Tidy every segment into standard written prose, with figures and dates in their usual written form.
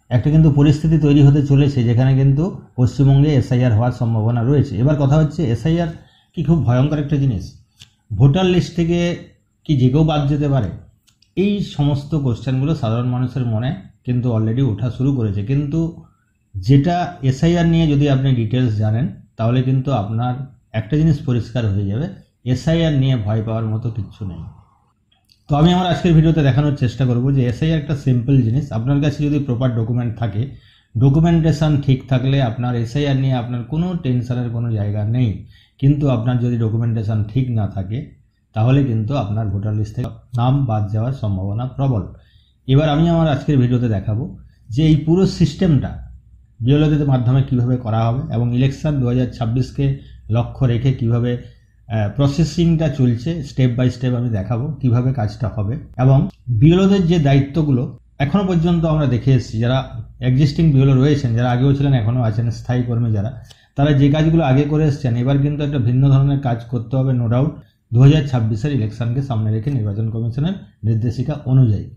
একটা কিন্তু পরিস্থিতি তৈরি হতে চলেছে যেখানে কিন্তু পশ্চিমবঙ্গে এসআইআর হওয়ার সম্ভাবনা রয়েছে। এবার কথা হচ্ছে এসআইআর কি খুব ভয়ঙ্কর একটা জিনিস? ভোটার লিস্ট থেকে কি যে কেউ বাদ যেতে পারে? এই সমস্ত কোশ্চেনগুলো সাধারণ মানুষের মনে কিন্তু অলরেডি ওঠা শুরু করেছে। কিন্তু যেটা এসআইআর নিয়ে যদি আপনি ডিটেলস জানেন তাহলে কিন্তু আপনার একটা জিনিস পরিষ্কার হয়ে যাবে, এসআইআর নিয়ে ভয় পাওয়ার মতো কিচ্ছু নেই। তো আমি আমার আজকের ভিডিওতে দেখানোর চেষ্টা করব যে এসআইআর একটা সিম্পল জিনিস। আপনার কাছে যদি প্রপার ডকুমেন্ট থাকে, ডকুমেন্টেশন ঠিক থাকলে আপনার এসআইআর নিয়ে আপনার কোনো টেনশনের কোনো জায়গা নেই। কিন্তু আপনার যদি ডকুমেন্টেশন ঠিক না থাকে তাহলে কিন্তু আপনার ভোটার লিস্ট থেকে নাম বাদ যাওয়ার সম্ভাবনা প্রবল। এবার আমি আমার আজকের ভিডিওতে দেখাবো যে এই পুরো সিস্টেমটা বিএলওদের মাধ্যমে কিভাবে করা হবে এবং ইলেকশন 2026কে লক্ষ্য রেখে কিভাবে প্রসেসিংটা চলছে স্টেপ বাই স্টেপ আমি দেখাবো কিভাবে কাজটা হবে। এবং বিএলওদের যে দায়িত্বগুলো এখনো পর্যন্ত আমরা দেখে এসেছি, যারা এক্সিস্টিং বিএলও রয়েছেন, যারা আগেও ছিলেন এখনও আছেন স্থায়ী কর্মী যারা, তারা যে কাজগুলো আগে করে এসেছেন এবার কিন্তু একটা ভিন্ন ধরনের কাজ করতে হবে নো ডাউট 2026-এর ইলেকশনকে সামনে রেখে নির্বাচন কমিশনের নির্দেশিকা অনুযায়ী।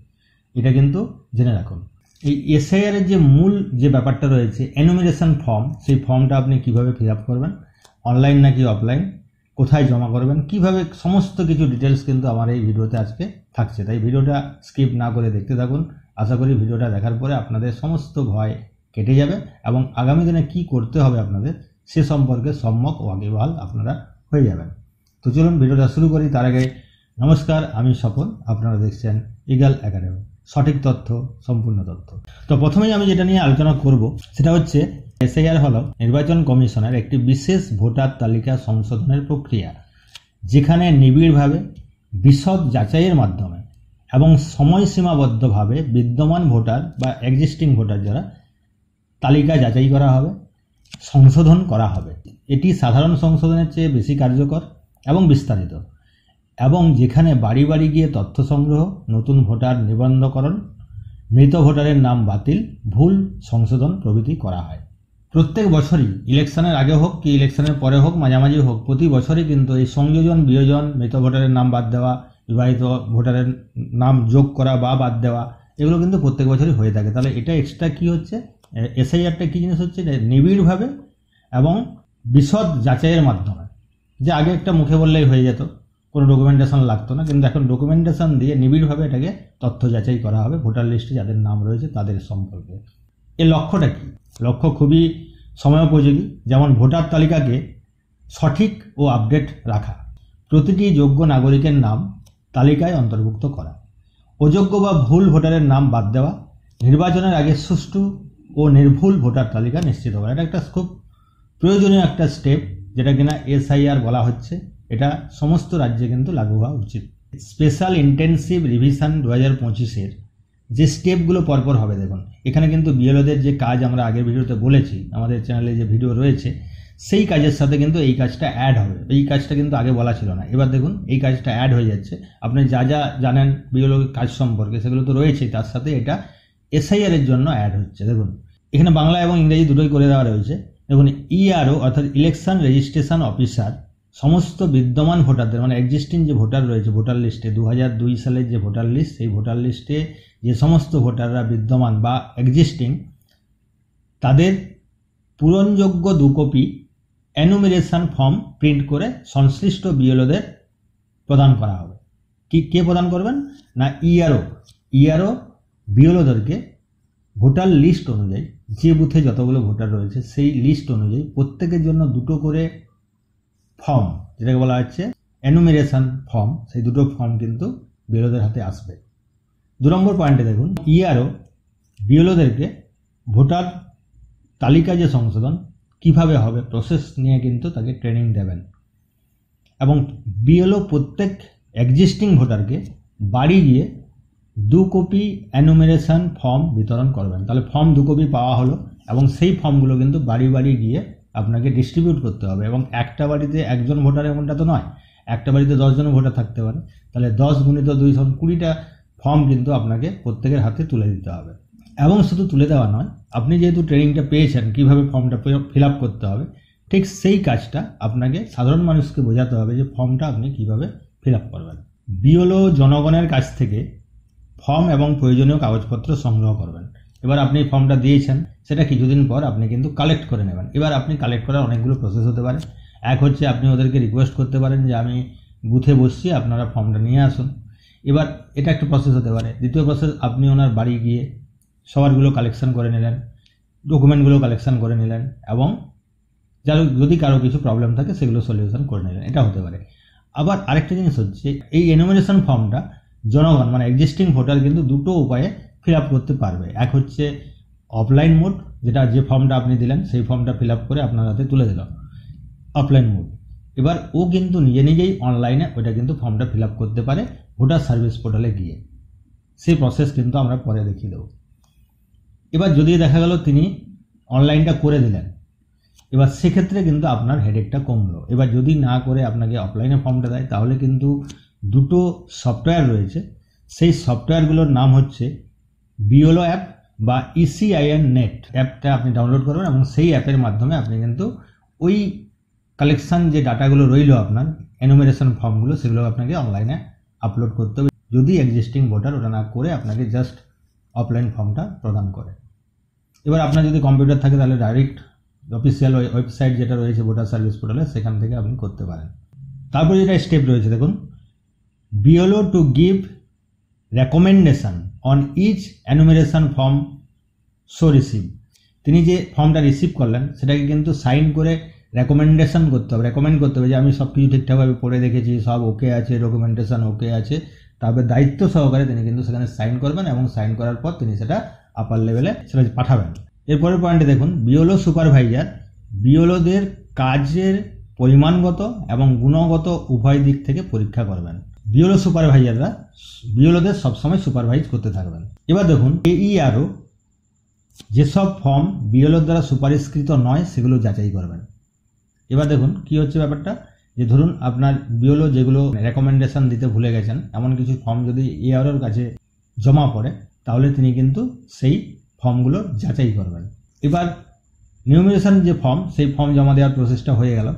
এটা কিন্তু জেনে রাখুন। এই এসআইআর এর যে মূল যে ব্যাপারটা রয়েছে এনুমিনেশন ফর্ম, সেই ফর্মটা আপনি কিভাবে ফিল আপ করবেন, অনলাইন নাকি অফলাইন, কোথায় জমা করবেন, কিভাবে, সমস্ত কিছু ডিটেলস কিন্তু আমার এই ভিডিওতে আজকে থাকছে। তাই ভিডিওটা স্কিপ না করে দেখতে থাকুন। আশা করি ভিডিওটা দেখার পরে আপনাদের সমস্ত ভয় কেটে যাবে এবং আগামী দিনে কি করতে হবে আপনাদের সে সম্পর্কে সম্যক ওয়াকিবহাল আপনারা হয়ে যাবেন। তো চলুন ভিডিওটা শুরু করি। তার আগে নমস্কার, আমি স্বপন, আপনারা দেখছেন ইগল একাডেমি, সঠিক তথ্য, সম্পূর্ণ তথ্য। তো প্রথমেই আমি যেটা নিয়ে আলোচনা করব সেটা হচ্ছে এসআইআর হলো নির্বাচন কমিশনের একটি বিশেষ ভোটার তালিকা সংশোধনের প্রক্রিয়া, যেখানে নিবিড়ভাবে বিশদ যাচাইয়ের মাধ্যমে এবং সময়সীমাবদ্ধভাবে বিদ্যমান ভোটার বা এক্সিস্টিং ভোটার যারা তালিকা যাচাই করা হবে, সংশোধন করা হবে। এটি সাধারণ সংশোধনের চেয়ে বেশি কার্যকর এবং বিস্তারিত, এবং যেখানে বাড়ি বাড়ি গিয়ে তথ্য সংগ্রহ, নতুন ভোটার নিবন্ধকরণ, মৃত ভোটারের নাম বাতিল, ভুল সংশোধন প্রভৃতি করা হয়। প্রত্যেক বছরই ইলেকশনের আগে হোক কি ইলেকশনের পরে হোক, মাঝামাঝি হোক, প্রতি বছরই কিন্তু এই সংযোজন, বিয়োজন, মৃত ভোটারের নাম বাদ দেওয়া, বিবাহিত ভোটারের নাম যোগ করা বা বাদ দেওয়া, এগুলো কিন্তু প্রত্যেক বছরই হয়ে থাকে। তাহলে এটা এক্সট্রা কি হচ্ছে, এসআইআরটা কী জিনিস হচ্ছে, নিবিড়ভাবে এবং বিশদ যাচাইয়ের মাধ্যমে। যে আগে একটা মুখে বললেই হয়ে যেত, কোনো ডকুমেন্টেশন লাগতো না, কিন্তু এখন ডকুমেন্টেশন দিয়ে নিবিড়ভাবে এটাকে তথ্য যাচাই করা হবে ভোটার লিস্টে যাদের নাম রয়েছে তাদের সম্পর্কে। এর লক্ষ্যটা কি? লক্ষ্য খুবই সময়োপযোগী। যেমন ভোটার তালিকাকে সঠিক ও আপডেট রাখা, প্রতিটি যোগ্য নাগরিকের নাম তালিকায় অন্তর্ভুক্ত করা, অযোগ্য বা ভুল ভোটারের নাম বাদ দেওয়া, নির্বাচনের আগে সুষ্ঠু ও নির্ভুল ভোটার তালিকা নিশ্চিত করা। এটা একটা খুব প্রয়োজনীয় একটা স্টেপ, যেটা কিনা এসআইআর বলা হচ্ছে। এটা সমস্ত রাজ্যে কিন্তু লাগু হওয়া উচিত। স্পেশাল ইন্টেন্সিভ রিভিশন 2025-এর যে স্টেপগুলো পরপর হবে, দেখুন এখানে কিন্তু বিএলওদের যে কাজ আমরা আগের ভিডিওতে বলেছি, আমাদের চ্যানেলে যে ভিডিও রয়েছে সেই কাজের সাথে কিন্তু এই কাজটা অ্যাড হবে। এই কাজটা কিন্তু আগে বলা ছিল না, এবার দেখুন এই কাজটা অ্যাড হয়ে যাচ্ছে। আপনি যা যা জানেন বিএলও কাজ সম্পর্কে সেগুলো তো রয়েছেই, তার সাথে এটা এসআইআর এর জন্য অ্যাড হচ্ছে। দেখুন এখানে বাংলা এবং ইংরেজি দুটোই করে দেওয়া রয়েছে। দেখুন ইআরও অর্থাৎ ইলেকশন রেজিস্ট্রেশন অফিসার সমস্ত বিদ্যমান ভোটারদের, মানে এক্সিস্টিং যে ভোটার রয়েছে ভোটার লিস্টে 2002 সালের যে ভোটার লিস্ট, সেই ভোটার লিস্টে যে সমস্ত ভোটাররা বিদ্যমান বা এক্সিস্টিং, তাদের পূরণযোগ্য 2 কপি এনুমিনেশন ফর্ম প্রিন্ট করে সংশ্লিষ্ট বিএলওদের প্রদান করা হবে। কে প্রদান করবেন না, ইআরও বিএলওদেরকে ভোটার লিস্ট অনুযায়ী, যে বুথে যতগুলো ভোটার রয়েছে সেই লিস্ট অনুযায়ী প্রত্যেকের জন্য 2টো করে ফর্ম, যেটাকে বলা হচ্ছে এনুমিনেশন ফর্ম, সেই 2টো ফর্ম কিন্তু বিএলওদের হাতে আসবে। 2 নম্বর পয়েন্টে দেখুন ইআরও বিএলওদেরকে ভোটার তালিকা যে সংশোধন কিভাবে হবে প্রসেস নিয়ে কিন্তু তাকে ট্রেনিং দেবেন, এবং বিএলও প্রত্যেক এক্সিস্টিং ভোটারকে বাড়ি গিয়ে 2 কপি এনুমিনেশন ফর্ম বিতরণ করবেন। তাহলে ফর্ম 2 কপি পাওয়া হলো, এবং সেই ফর্মগুলো কিন্তু বাড়ি বাড়ি গিয়ে আপনাকে ডিস্ট্রিবিউট করতে হবে। এবং একটা বাড়িতে একজন ভোটার এমনটা তো নয়, একটা বাড়িতে 10 জন ভোটার থাকতে পারে। তাহলে 10 গুণিত 2 20টা ফর্ম কিন্তু আপনাকে প্রত্যেকের হাতে তুলে দিতে হবে। এবং শুধু তুলে দেওয়া নয়, আপনি যেহেতু ট্রেনিংটা পেয়েছেন কীভাবে ফর্মটা ফিল আপ করতে হবে, ঠিক সেই কাজটা আপনাকে সাধারণ মানুষকে বোঝাতে হবে যে ফর্মটা আপনি কীভাবে ফিল আপ করবেন। বিএলও জনগণের কাছ থেকে ফর্ম এবং প্রয়োজনীয় কাগজপত্র সংগ্রহ করবেন। এবার আপনি ফর্মটা দিয়েছেন, সেটা কিছুদিন পর আপনি কিন্তু কালেক্ট করে নেবেন। এবার আপনি কালেক্ট করার অনেকগুলো প্রসেস হতে পারে। এক হচ্ছে আপনি ওদেরকে রিকোয়েস্ট করতে পারেন যে আমি বুথে বসছি, আপনারা ফর্মটা নিয়ে আসুন। এবার এটা একটা প্রসেস হতে পারে। দ্বিতীয় প্রসেস, আপনি ওনার বাড়ি গিয়ে সবারগুলো কালেকশন করে নিলেন, ডকুমেন্টগুলো কালেকশন করে নিলেন, এবং যদি কারো কিছু প্রবলেম থাকে সেগুলো সলিউশন করে নিলেন, এটা হতে পারে। আবার আরেকটা জিনিস হচ্ছে, এই এনুমারেশন ফর্মটা জনগণ মানে এক্সিস্টিং ভোটার কিন্তু দুটো উপায়ে ফিল আপ করতে পারবে। এক হচ্ছে অফলাইন মোড, যেটা যে ফর্মটা আপনি দিলেন সেই ফর্মটা ফিল আপ করে আপনার হাতে তুলে দিল, অফলাইন মোড। এবার ও কিন্তু নিজেই অনলাইনে ওইটা কিন্তু ফর্মটা ফিল আপ করতে পারে ভোটার সার্ভিস পোর্টালে গিয়ে। সেই প্রসেস কিন্তু আমরা পরে দেখিয়ে দেবো। এবার যদি দেখা গেল তিনি অনলাইনটা করে দিলেন, এবার সেক্ষেত্রে কিন্তু আপনার হেডেকটা কমলো। এবার যদি না করে আপনাকে অফলাইনে ফর্মটা দেয়, তাহলে কিন্তু দুটো সফটওয়্যার রয়েছে, সেই সফটওয়্যারগুলোর নাম হচ্ছে বিওলো অ্যাপ বা ECIN নেট অ্যাপটা আপনি ডাউনলোড করবেন, এবং সেই অ্যাপের মাধ্যমে আপনি কিন্তু ওই কালেকশান যে ডাটাগুলো রইল আপনার এনুমেরেশন ফর্মগুলো, সেগুলো আপনাকে অনলাইনে আপলোড করতে হবে, যদি এক্সিস্টিং ভোটার ওটা না করে আপনাকে জাস্ট অফলাইন ফর্মটা প্রদান করে। এবার আপনার যদি কম্পিউটার থাকে তাহলে ডাইরেক্ট অফিসিয়াল ওয়েবসাইট যেটা রয়েছে ভোটার সার্ভিস পোর্টালে, সেখান থেকে আপনি করতে পারেন। তারপর যেটা স্টেপ রয়েছে দেখুন, BLO to give recommendation on each enumeration form so receive. তিনি যে ফর্মটা রিসিভ করলেন সেটাকে কিন্তু সাইন করে রেকমেন্ডেশন করতে হবে, রেকমেন্ড করতে হবে যে আমি সব কিছু ঠিকঠাকভাবে পড়ে দেখেছি, সব ওকে আছে, ডকুমেন্টেশন ওকে আছে। তারপরে দায়িত্ব সহকারে তিনি কিন্তু সেখানে সাইন করবেন, এবং সাইন করার পর তিনি সেটা আপার লেভেলে সেটা পাঠাবেন। এরপরের পয়েন্টে দেখুন, বিওলো সুপারভাইজার বিওলোদের কাজের পরিমাণগত এবং গুণগত উভয় দিক থেকে পরীক্ষা করবেন। বিওলো সুপারভাইজাররা বিওলোদের সবসময় সুপারভাইজ করতে থাকবেন। এবার দেখুন, AERO যেসব ফর্ম বিওলোর দ্বারা সুপারিশকৃত নয় সেগুলো যাচাই করবেন। এবার দেখুন কি হচ্ছে ব্যাপারটা, যে ধরুন আপনার বিওলো যেগুলো রেকমেন্ডেশন দিতে ভুলে গেছেন, এমন কিছু ফর্ম যদি AEROর কাছে জমা পড়ে, তাহলে তিনি কিন্তু সেই ফর্মগুলো যাচাই করবেন। এবার নিউমিনেশন যে ফর্ম, সেই ফর্ম জমা দেওয়ার প্রসেসটা হয়ে গেল।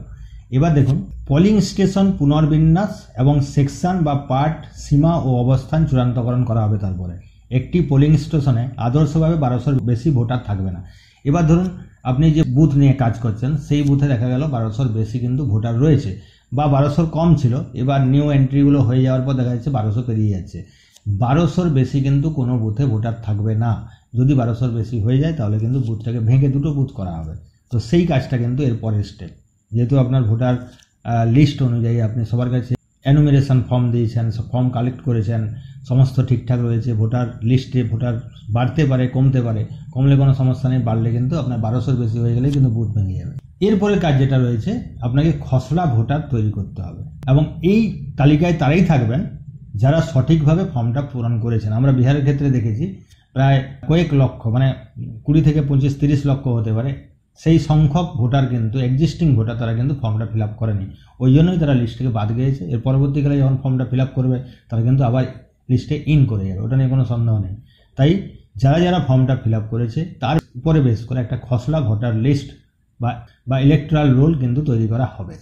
এবার দেখুন, পোলিং স্টেশন পুনর্বিন্যাস এবং সেকশন বা পার্ট সীমা ও অবস্থান চূড়ান্তকরণ করা হবে। তারপরে একটি পোলিং স্টেশনে আদর্শভাবে 1200-র বেশি ভোটার থাকবে না। এবার ধরুন আপনি যে বুথ নিয়ে কাজ করছেন, সেই বুথে দেখা গেল 1200-র বেশি কিন্তু ভোটার রয়েছে, বা 1200-র কম ছিল, এবার নিউ এন্ট্রিগুলো হয়ে যাওয়ার পর দেখা যাচ্ছে 1200 পেরিয়ে যাচ্ছে। 1200-র বেশি কিন্তু কোনো বুথে ভোটার থাকবে না। যদি 1200-র বেশি হয়ে যায় তাহলে কিন্তু বুথটাকে ভেঙে দুটো বুথ করা হবে। তো সেই কাজটা কিন্তু এর পরের স্টেপ। যেহেতু আপনার ভোটার লিস্ট অনুযায়ী আপনি সবার কাছে এনুমেরেশন ফর্ম দিয়েছেন, ফর্ম কালেক্ট করেছেন, সমস্ত ঠিকঠাক রয়েছে, ভোটার লিস্টে ভোটার বাড়তে পারে, কমতে পারে, কমলে কোনো সমস্যা নেই, বাড়লে কিন্তু আপনার 1200-র বেশি হয়ে গেলে কিন্তু বুথ ভেঙে যাবে। এরপরে কাজ যেটা রয়েছে, আপনাকে খসড়া ভোটার তৈরি করতে হবে, এবং এই তালিকায় তারাই থাকবেন যারা সঠিকভাবে ফর্মটা পূরণ করেছেন। আমরা বিহারের ক্ষেত্রে দেখেছি প্রায় কয়েক লক্ষ, মানে 20 থেকে 25-30 লক্ষ হতে পারে, সেই সংখ্যক ভোটার কিন্তু এক্সিস্টিং ভোটার, তারা কিন্তু ফর্মটা ফিল আপ করেনি, ওই জন্যই তারা লিস্ট থেকে বাদ গিয়েছে। এর পরবর্তীকালে যখন ফর্মটা ফিল আপ করবে তারা কিন্তু আবার লিস্টে ইন করে যাবে, ওটা নিয়ে কোনো সন্দেহ নেই। তাই যারা ফর্মটা ফিল আপ করেছে তার উপরে বেস করে একটা খসড়া ভোটার লিস্ট বা ইলেকট্রাল রোল কিন্তু তৈরি করা হবে।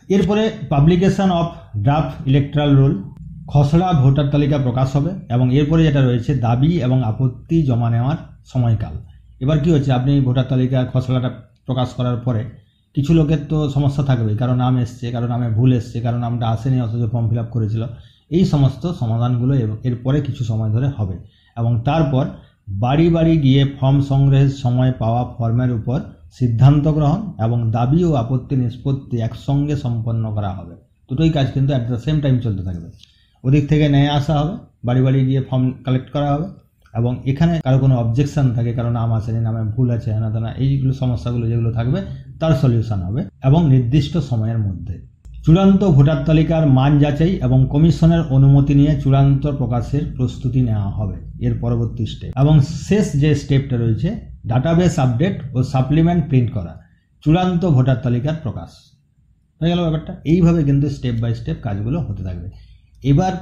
এরপরে publication of draft electoral roll, খসড়া ভোটার তালিকা প্রকাশ হবে, এবং এরপরে যেটা রয়েছে দাবি এবং আপত্তি জমা নেওয়ার সময়কাল। এবার কি হচ্ছে, আপনি ভোটার তালিকা খসড়াটা প্রকাশ করার পরে কিছু লোকের তো সমস্যা থাকবেই, কারো নাম এসছে, কারো নামে ভুল এসছে, কারো নামটা আসেনি অথচ ফর্ম ফিল আপ করেছিল। এই সমস্ত সমাধানগুলো এরপরে কিছু সময় ধরে হবে, এবং তারপর বাড়ি বাড়ি গিয়ে ফর্ম সংগ্রহের সময় পাওয়া ফর্মের উপর সিদ্ধান্ত গ্রহণ এবং দাবি ও আপত্তি নিষ্পত্তি একসঙ্গে সম্পন্ন করা হবে। দুটোই কাজ কিন্তু অ্যাট দ্য সেম টাইম চলতে থাকবে। ওদিক থেকে নিয়ে আসা হবে, বাড়ি বাড়ি গিয়ে ফর্ম কালেক্ট করা হবে, এবং এখানে কারো কোনো অবজেকশন থাকে, কারো নাম আসেনি, নামে ভুল আছে, না এইগুলো সমস্যাগুলো যেগুলো থাকবে তার সলিউশন হবে, এবং নির্দিষ্ট সময়ের মধ্যে। চূড়ান্ত ভোটার তালিকার মান যাচাই এবং কমিশনের অনুমতি নিয়ে চূড়ান্ত প্রকাশের প্রস্তুতি নেওয়া হবে এর পরবর্তী স্টেপ। এবং শেষ যে স্টেপটা রয়েছে, ডাটাবেস আপডেট ও সাপ্লিমেন্ট প্রিন্ট করা, চূড়ান্ত ভোটার তালিকার প্রকাশ হয়ে গেল ব্যাপারটা। এইভাবে কিন্তু স্টেপ বাই স্টেপ কাজগুলো হতে থাকবে। এবার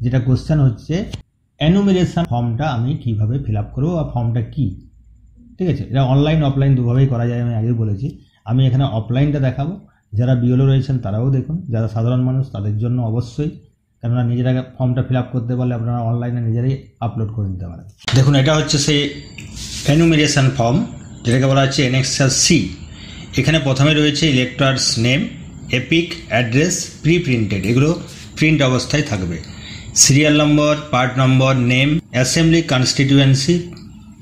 যেটা কোশ্চেন হচ্ছে, এনুমেরেশন ফর্মটা আমি কিভাবে ফিল আপ করবো, বা ফর্মটা কি, ঠিক আছে? এটা অনলাইন অফলাইন দুভাবেই করা যায়, আমি আগেই বলেছি। আমি এখানে অফলাইনটা দেখাবো, যারা বিওলো রয়েছেন তারাও দেখুন, যারা সাধারণ মানুষ তাদের জন্য অবশ্যই কেননা নিজেরা ফর্মটা ফিল আপ করতে পারলে আপনারা অনলাইনে নিজেরাই আপলোড করে দিতে পারেন। দেখুন, এটা হচ্ছে সেই এনুমিরেশন ফর্ম, যেটাকে বলা হচ্ছে অ্যানেক্সার সি। এখানে প্রথমে রয়েছে electors name, epic, address, pre printed, এগুলো প্রিন্ট অবস্থায় থাকবে। Serial number, part number, name, assembly constituency,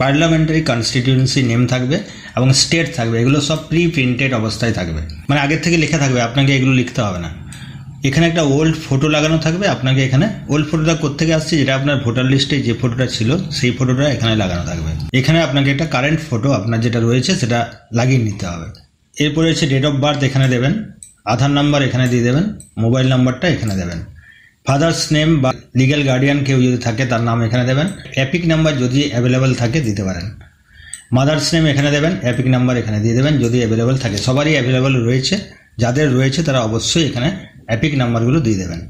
parliamentary constituency name থাকবে এবং স্টেট থাকবে, এগুলো সব প্রি প্রিন্টেড অবস্থায় থাকবে, মানে আগের থেকে লেখা থাকবে, আপনাকে এগুলো লিখতে হবে না। এখানে একটা ওল্ড ফটো লাগানো থাকবে, আপনাকে এখানে ওল্ড ফটোটা কোত্থেকে আসছে, যেটা আপনার ভোটার লিস্টে যে ফটোটা ছিল সেই ফটোটা এখানে লাগানো থাকবে। এখানে আপনাকে একটা কারেন্ট ফটো আপনার যেটা রয়েছে সেটা লাগিয়ে নিতে হবে। এরপরে হচ্ছে ডেট অফ বার্থ এখানে দেবেন, আধার নাম্বার এখানে দিয়ে দেবেন, মোবাইল নাম্বারটা এখানে দেবেন, ফাদার্স নেম বা লিগ্যাল গার্ডিয়ান কেউ যদি থাকে তার নাম এখানে দেবেন, এপিক নাম্বার যদি অ্যাভেলেবেল থাকে দিতে পারেন, মাদার্স নেম এখানে দেবেন, এপিক নাম্বার এখানে দিয়ে দেবেন যদি অ্যাভেলেবেল থাকে। সবারই অ্যাভেলেবেল রয়েছে, যাদের রয়েছে তারা অবশ্যই এখানে এপিক নাম্বারগুলো দিয়ে দেবেন।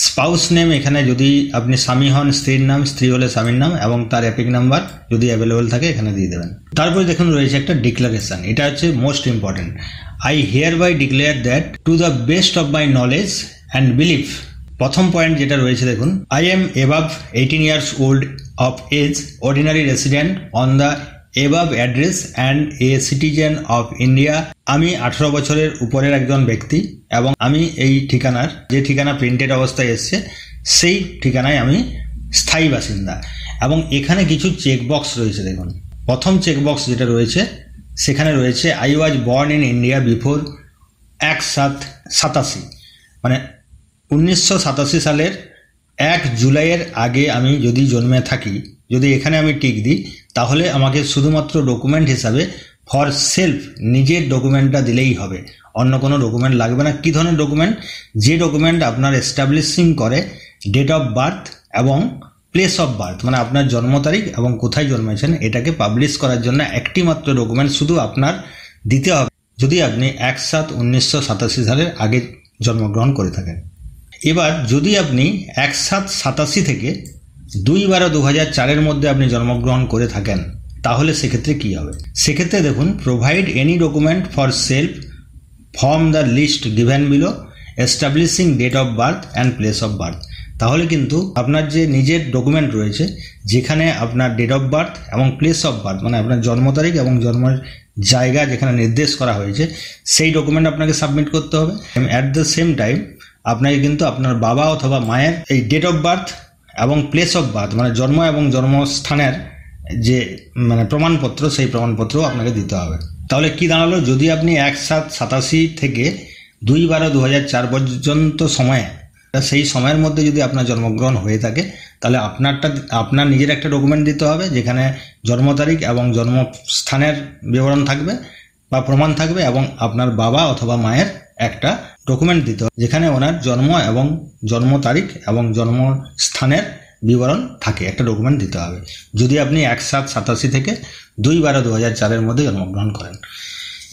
স্পাউস নেম এখানে যদি আপনি স্বামী হন স্ত্রীর নাম, স্ত্রী হলে স্বামীর নাম এবং তার এপিক নাম্বার যদি অ্যাভেলেবেল থাকে এখানে দিয়ে দেবেন। তারপরে দেখুন রয়েছে একটা ডিক্লারেশন, এটা হচ্ছে most important. I hereby declare that to the best of my knowledge and belief. প্রথম পয়েন্ট যেটা রয়েছে দেখুন, I am above 18 years old of age, ordinary resident on the above address and a citizen of India. আমি 18 বছরের উপরের একজন ব্যক্তি এবং আমি এই ঠিকানার, যে ঠিকানা প্রিন্টেড অবস্থায় এসছে সেই ঠিকানায় আমি স্থায়ী বাসিন্দা। এবং এখানে কিছু চেকবক্স রয়েছে দেখুন। প্রথম চেকবক্স যেটা রয়েছে সেখানে রয়েছে I was born in India before 1/7/87, মানে 1987 সালের 1 জুলাইয়ের আগে আমি যদি জন্মে থাকি, যদি এখানে আমি টিক দিই তাহলে আমাকে শুধুমাত্র ডকুমেন্ট হিসাবে ফর সেলফ নিজের ডকুমেন্টটা দিলেই হবে, অন্য কোনো ডকুমেন্ট লাগবে না। কী ধরনের ডকুমেন্ট? যে ডকুমেন্ট আপনার এস্টাবলিশিং করে ডেট অফ বার্থ এবং প্লেস অফ বার্থ, মানে আপনার জন্ম তারিখ এবং কোথায় জন্মেছেন, এটাকে পাবলিশ করার জন্য একটি মাত্র ডকুমেন্ট শুধু আপনার দিতে হবে যদি আপনি 1/7/1987 সালের আগে জন্মগ্রহণ করে থাকেন। এবার যদি আপনি 1/7/87 থেকে 2/12/2004 মধ্যে আপনি জন্মগ্রহণ করে থাকেন তাহলে সেক্ষেত্রে কী হবে? সেক্ষেত্রে দেখুন, provide any document for self from the list given below establishing date of birth and place of birth. তাহলে কিন্তু আপনার যে নিজের ডকুমেন্ট রয়েছে যেখানে আপনার ডেট অফ বার্থ এবং প্লেস অফ বার্থ, মানে আপনার জন্ম তারিখ এবং জন্মের জায়গা যেখানে নির্দেশ করা হয়েছে সেই ডকুমেন্ট আপনাকে সাবমিট করতে হবে। অ্যাট দ্য সেম টাইম আপনাকে কিন্তু আপনার বাবা অথবা মায়ের এই ডেট অফ বার্থ এবং প্লেস অফ বার্থ, মানে জন্ম এবং জন্মস্থানের যে মানে প্রমাণপত্র, সেই প্রমাণপত্রও আপনাকে দিতে হবে। তাহলে কি দাঁড়ালো? যদি আপনি 1/7/87 থেকে 2/12/2004 পর্যন্ত সময়ে, সেই সময়ের মধ্যে যদি আপনার জন্মগ্রহণ হয়ে থাকে তাহলে আপনার নিজের একটা ডকুমেন্ট দিতে হবে যেখানে জন্ম তারিখ এবং জন্মস্থানের বিবরণ থাকবে বা প্রমাণ থাকবে, এবং আপনার বাবা অথবা মায়ের একটা ডকুমেন্ট দিতে হবে যেখানে ওনার জন্ম এবং জন্ম তারিখ এবং জন্মস্থানের বিবরণ থাকে, একটা ডকুমেন্ট দিতে হবে যদি আপনি 1/7/87 থেকে 2/12/2004 মধ্যে জন্মগ্রহণ করেন।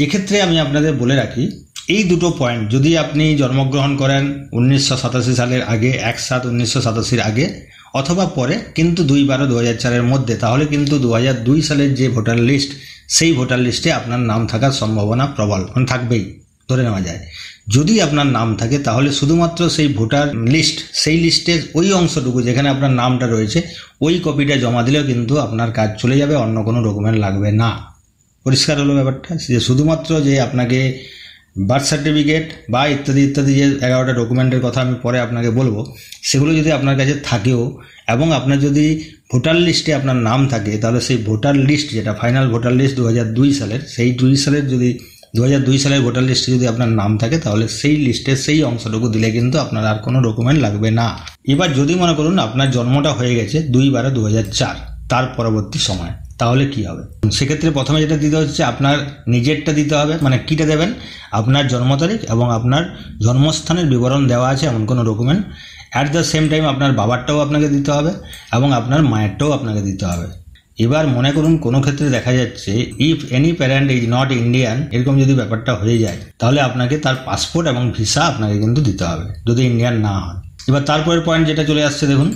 এক্ষেত্রে আমি আপনাদের বলে রাখি, এই দুটো পয়েন্ট যদি আপনি জন্মগ্রহণ করেন 1987 সালের আগে, 1/7/1987 আগে অথবা পরে, কিন্তু 2/12/2004 মধ্যে, তাহলে কিন্তু 2002 সালের যে ভোটার লিস্ট সেই ভোটার লিস্টে আপনার নাম থাকার সম্ভাবনা প্রবল, মানে থাকবেই ধরে নেওয়া যায়। যদি আপনার নাম থাকে তাহলে শুধুমাত্র সেই ভোটার লিস্ট, সেই লিস্টের ওই অংশটুকু যেখানে আপনার নামটা রয়েছে ওই কপিটা জমা দিলেও কিন্তু আপনার কাজ চলে যাবে, অন্য কোনো ডকুমেন্ট লাগবে না। পরিষ্কার হলো ব্যাপারটা? যে শুধুমাত্র যে আপনাকে বার্থ সার্টিফিকেট বা ইত্যাদি ইত্যাদি যে 11টা ডকুমেন্টের কথা আমি পরে আপনাকে বলবো, সেগুলো যদি আপনার কাছে থাকেও এবং আপনার যদি ভোটার লিস্টে আপনার নাম থাকে তাহলে সেই ভোটার লিস্ট, যেটা ফাইনাল ভোটার লিস্ট 2002 সালের, সেই 2 সালের যদি 2002 সালের ভোটার লিস্টে যদি আপনার নাম থাকে তাহলে সেই লিস্টের সেই অংশটুকু দিলে কিন্তু আপনার আর কোনো ডকুমেন্ট লাগবে না। এবার যদি মনে করুন আপনার জন্মটা হয়ে গেছে 2/12/2004, তার পরবর্তী সময়, তাহলে কি হবে? সেক্ষেত্রে প্রথমে যেটা দিতে হচ্ছে আপনার নিজেরটা দিতে হবে। মানে কীটা দেবেন? আপনার জন্ম তারিখ এবং আপনার জন্মস্থানের বিবরণ দেওয়া আছে এমন কোনো document. At the same time আপনার বাবারটাও আপনাকে দিতে হবে এবং আপনার মায়েরটাও আপনাকে দিতে হবে। এবার মনে করুন কোনো ক্ষেত্রে দেখা যাচ্ছে if any parent is not Indian, এরকম যদি ব্যাপারটা হয়ে যায় তাহলে আপনাকে তার পাসপোর্ট এবং ভিসা আপনাকে কিন্তু দিতে হবে যদি ইন্ডিয়ান না হয়। এবার তারপরের পয়েন্ট যেটা চলে আসছে দেখুন,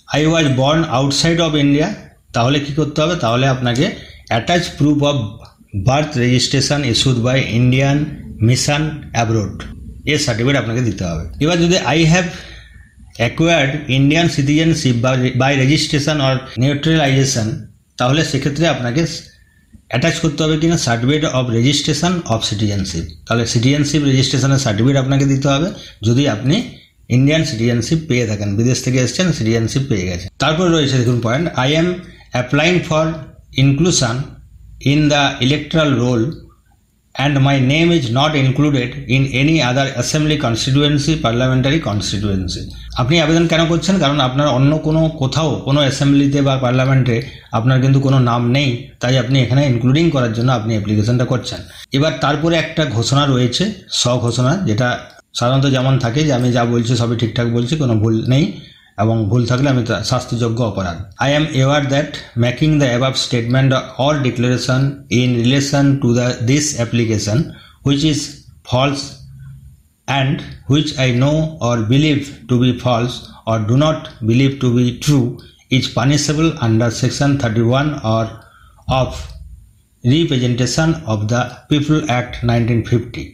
I was born outside of India. তাহলে কি করতে হবে? তাহলে আপনাকে attach proof of birth registration issued by Indian mission abroad, এর সার্টিফিকেট আপনাকে দিতে হবে। এবার যদি I have acquired Indian citizenship by registration or neutralisation, তাহলে সেক্ষেত্রে আপনাকে অ্যাটাচ করতে হবে কিনা certificate of registration of citizenship. তাহলে সিটিজেনশিপ রেজিস্ট্রেশনের সার্টিফিকেট আপনাকে দিতে হবে যদি আপনি ইন্ডিয়ান সিটিজেনশিপ পেয়ে থাকেন, বিদেশ থেকে এসেছেন সিটিজেনশিপ পেয়ে গেছেন। তারপরে রয়েছে দেখুন point, I am applying for inclusion in the electoral roll and my name is not included in any other assembly constituency parliamentary constituency। আপনি আবেদন কেন করছেন? কারণ আপনার অন্য কোথাও কোনো অ্যাসেম্বলিতে বা পার্লামেন্টে আপনার কিন্তু কোনো নাম নেই, তাই আপনি এখানে ইনক্লুডিং করার জন্য আপনি অ্যাপ্লিকেশনটা করছেন। এবার তারপরে একটা ঘোষণা রয়েছে, স্বঘোষণা, যেটা সাধারণত যেমন থাকে যে আমি যা বলছি সবই ঠিকঠাক বলছি, কোনো ভুল নেই, এবং ভুল থাকলে আমি শাস্তিযোগ্য অপরাধ। I am aware that making the above statement or declaration in relation to this application which is false and which I know or believe to be false or do not believe to be true is punishable under section 31 or of representation of the people act 1950।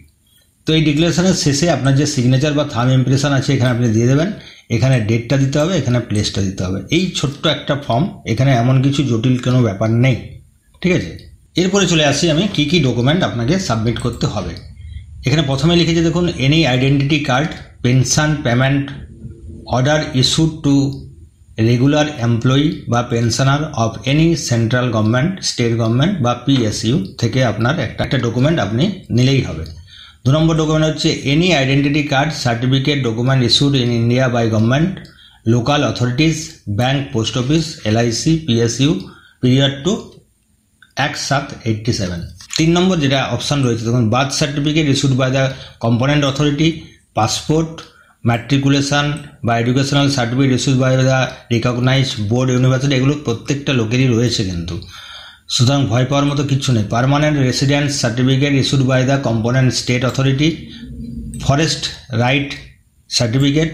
তো এই ডিক্লারেশনের শেষে আপনার যে signature বা থাম impression আছে এখানে আপনি দিয়ে দেবেন, এখানে ডেটটা দিতে হবে, এখানে প্লেসটা দিতে হবে। এই ছোট্ট একটা ফর্ম, এখানে এমন কিছু জটিল কোনো ব্যাপার নেই, ঠিক আছে। এরপরে চলে আসি আমি কি কি ডকুমেন্ট আপনাকে সাবমিট করতে হবে। এখানে প্রথমে লিখেছে দেখুন, any identity card, pension payment order issued to regular employee বা pensioner of any central government, state government বা পিএসইউ থেকে আপনার একটা ডকুমেন্ট আপনি নিলেই হবে। 2 নম্বর ডকুমেন্ট হচ্ছে any identity card certificate document issued in India by government, local authorities, bank, post office, LIC, PSU period to 1/7/87। 3 number যেটা option রয়েছে দেখুন, birth certificate issued by the component authority, passport, matriculation বা educational certificate issued by the recognised board university, এগুলো প্রত্যেকটা লোকেরই রয়েছে কিন্তু, সুতরাং ভয় পাওয়ার মতো কিছু নেই। Permanent residence certificate issued by the component state authority, forest right certificate,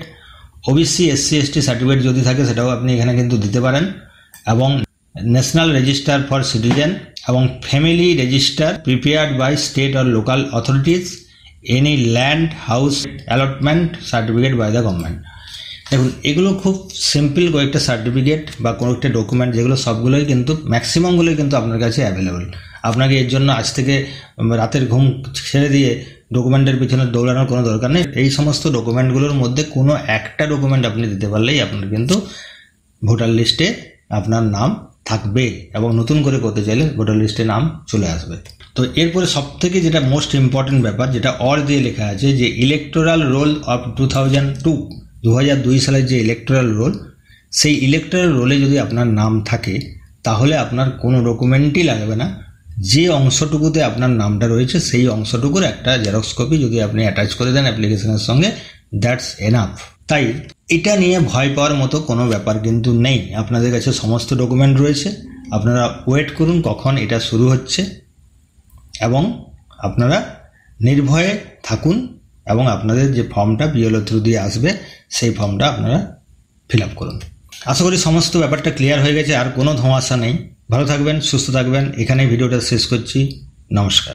OBC SC ST certificate যদি থাকে সেটাও আপনি এখানে কিন্তু দিতে পারেন, এবং ন্যাশনাল রেজিস্টার ফর সিটিজেন এবং family register prepared by state or local authorities, any land house allotment certificate by the government. দেখুন এগুলো খুব সিম্পল কয়েকটা সার্টিফিকেট বা কোনো একটা ডকুমেন্ট, যেগুলো সবগুলোই কিন্তু ম্যাক্সিমামগুলোই কিন্তু আপনার কাছে অ্যাভেলেবল। আপনাকে এর জন্য আজ থেকে রাতের ঘুম ছেড়ে দিয়ে ডকুমেন্টের পিছনে দৌড়ানোর কোনো দরকার নেই। এই সমস্ত ডকুমেন্টগুলোর মধ্যে কোনো একটা ডকুমেন্ট আপনি দিতে পারলেই আপনার কিন্তু ভোটার লিস্টে আপনার নাম থাকবে, এবং নতুন করে করতে চাইলে ভোটার লিস্টে নাম চলে আসবে। তো এরপরে সবথেকে যেটা মোস্ট ইম্পর্টেন্ট ব্যাপার, যেটা অর দিয়ে লেখা আছে, যে ইলেকটোরাল রোল অফ 2002 সালের যে ইলেকটোরাল রোল, সেই ইলেকটোরাল রোলে যদি আপনার নাম থাকে তাহলে আপনার কোনো ডকুমেন্টই লাগবে না। যে অংশটুকুতে আপনার নামটা রয়েছে সেই অংশটুকুর একটা জেরক্স কপি যদি আপনি অ্যাটাচ করে দেন অ্যাপ্লিকেশনের সঙ্গে, দ্যাটস এনাফ। তাই এটা নিয়ে ভয় পাওয়ার মতো কোনো ব্যাপার কিন্তু নেই। আপনাদের কাছে সমস্ত ডকুমেন্ট রয়েছে, আপনারা ওয়েট করুন কখন এটা শুরু হচ্ছে, এবং আপনারা নির্ভয়ে থাকুন, এবং আপনাদের যে ফর্মটা বিএলও থ্রু দিয়ে আসবে সেই ফর্মটা আপনারা ফিল আপ করুন। আশা করি সমস্ত ব্যাপারটা ক্লিয়ার হয়ে গেছে, আর কোনো ধোঁয়াশা নেই। ভালো থাকবেন, সুস্থ থাকবেন। এখানেই ভিডিওটা শেষ করছি। নমস্কার।